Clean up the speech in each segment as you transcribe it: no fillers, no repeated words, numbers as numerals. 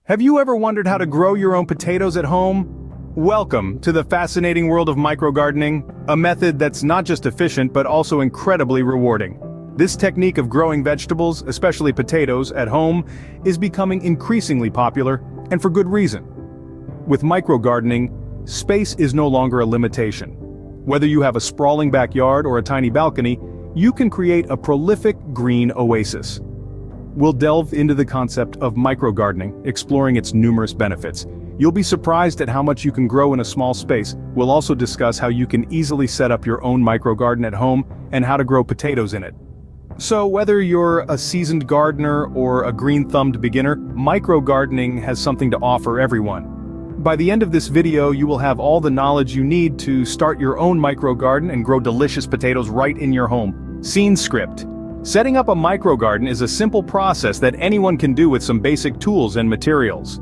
Have you ever wondered how to grow your own potatoes at home? Welcome to the fascinating world of microgardening, a method that's not just efficient but also incredibly rewarding. This technique of growing vegetables, especially potatoes, at home is becoming increasingly popular, and for good reason. With microgardening, space is no longer a limitation. Whether you have a sprawling backyard or a tiny balcony, you can create a prolific green oasis. We'll delve into the concept of microgardening, exploring its numerous benefits. You'll be surprised at how much you can grow in a small space. We'll also discuss how you can easily set up your own microgarden at home and how to grow potatoes in it. So whether you're a seasoned gardener or a green-thumbed beginner, microgardening has something to offer everyone. By the end of this video, you will have all the knowledge you need to start your own microgarden and grow delicious potatoes right in your home. Scene script. Setting up a microgarden is a simple process that anyone can do with some basic tools and materials.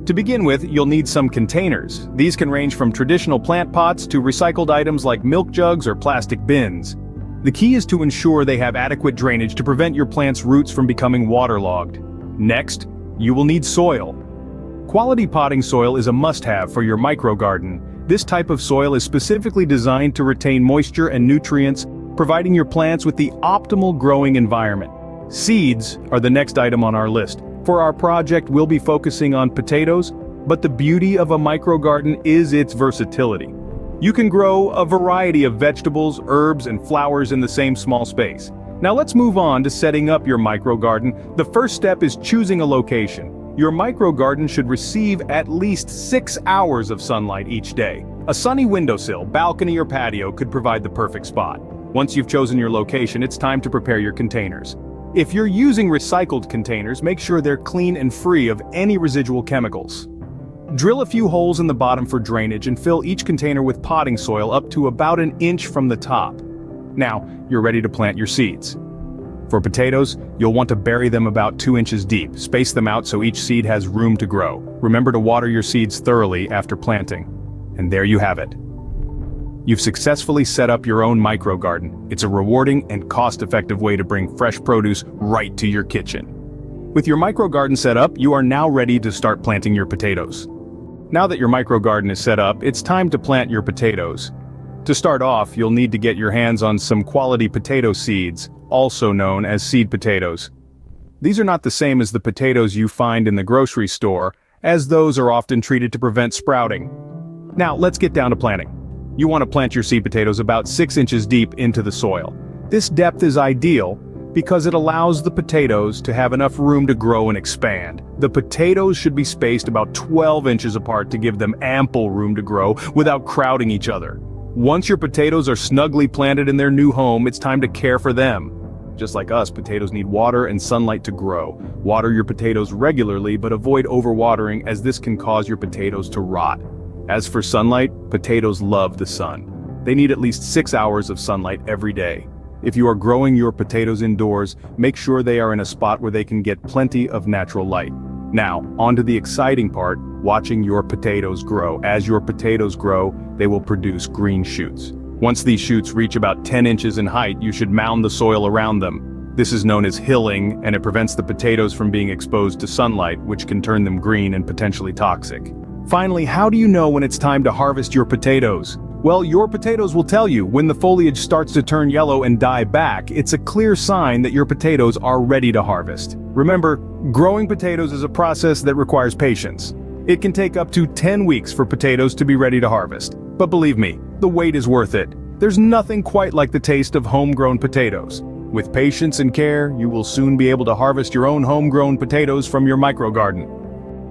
To begin with, you'll need some containers. These can range from traditional plant pots to recycled items like milk jugs or plastic bins. The key is to ensure they have adequate drainage to prevent your plant's roots from becoming waterlogged. Next, you will need soil. Quality potting soil is a must-have for your microgarden. This type of soil is specifically designed to retain moisture and nutrients, providing your plants with the optimal growing environment. Seeds are the next item on our list. For our project, we'll be focusing on potatoes, but the beauty of a microgarden is its versatility. You can grow a variety of vegetables, herbs, and flowers in the same small space. Now let's move on to setting up your microgarden. The first step is choosing a location. Your microgarden should receive at least 6 hours of sunlight each day. A sunny windowsill, balcony, or patio could provide the perfect spot. Once you've chosen your location, it's time to prepare your containers. If you're using recycled containers, make sure they're clean and free of any residual chemicals. Drill a few holes in the bottom for drainage and fill each container with potting soil up to about an inch from the top. Now, you're ready to plant your seeds. For potatoes, you'll want to bury them about 2 inches deep. Space them out so each seed has room to grow. Remember to water your seeds thoroughly after planting. And there you have it. You've successfully set up your own microgarden. It's a rewarding and cost-effective way to bring fresh produce right to your kitchen. With your microgarden set up, you are now ready to start planting your potatoes. Now that your microgarden is set up, it's time to plant your potatoes. To start off, you'll need to get your hands on some quality potato seeds, also known as seed potatoes. These are not the same as the potatoes you find in the grocery store, as those are often treated to prevent sprouting. Now, let's get down to planting. You want to plant your seed potatoes about 6 inches deep into the soil. This depth is ideal because it allows the potatoes to have enough room to grow and expand. The potatoes should be spaced about 12 inches apart to give them ample room to grow without crowding each other. Once your potatoes are snugly planted in their new home, it's time to care for them. Just like us, potatoes need water and sunlight to grow. Water your potatoes regularly, but avoid overwatering, as this can cause your potatoes to rot. As for sunlight, potatoes love the sun. They need at least 6 hours of sunlight every day. If you are growing your potatoes indoors, make sure they are in a spot where they can get plenty of natural light. Now, on to the exciting part, watching your potatoes grow. As your potatoes grow, they will produce green shoots. Once these shoots reach about 10 inches in height, you should mound the soil around them. This is known as hilling, and it prevents the potatoes from being exposed to sunlight, which can turn them green and potentially toxic. Finally, how do you know when it's time to harvest your potatoes? Well, your potatoes will tell you. When the foliage starts to turn yellow and die back, it's a clear sign that your potatoes are ready to harvest. Remember, growing potatoes is a process that requires patience. It can take up to 10 weeks for potatoes to be ready to harvest. But believe me, the wait is worth it. There's nothing quite like the taste of homegrown potatoes. With patience and care, you will soon be able to harvest your own homegrown potatoes from your microgarden.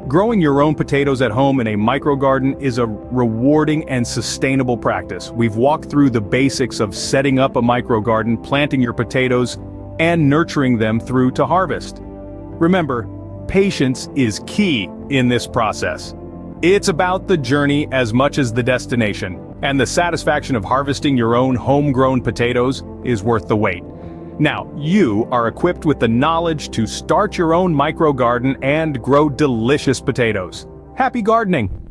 Growing your own potatoes at home in a microgarden is a rewarding and sustainable practice. We've walked through the basics of setting up a microgarden, planting your potatoes, and nurturing them through to harvest. Remember, patience is key in this process. It's about the journey as much as the destination, and the satisfaction of harvesting your own homegrown potatoes is worth the wait. Now, you are equipped with the knowledge to start your own microgarden and grow delicious potatoes. Happy gardening!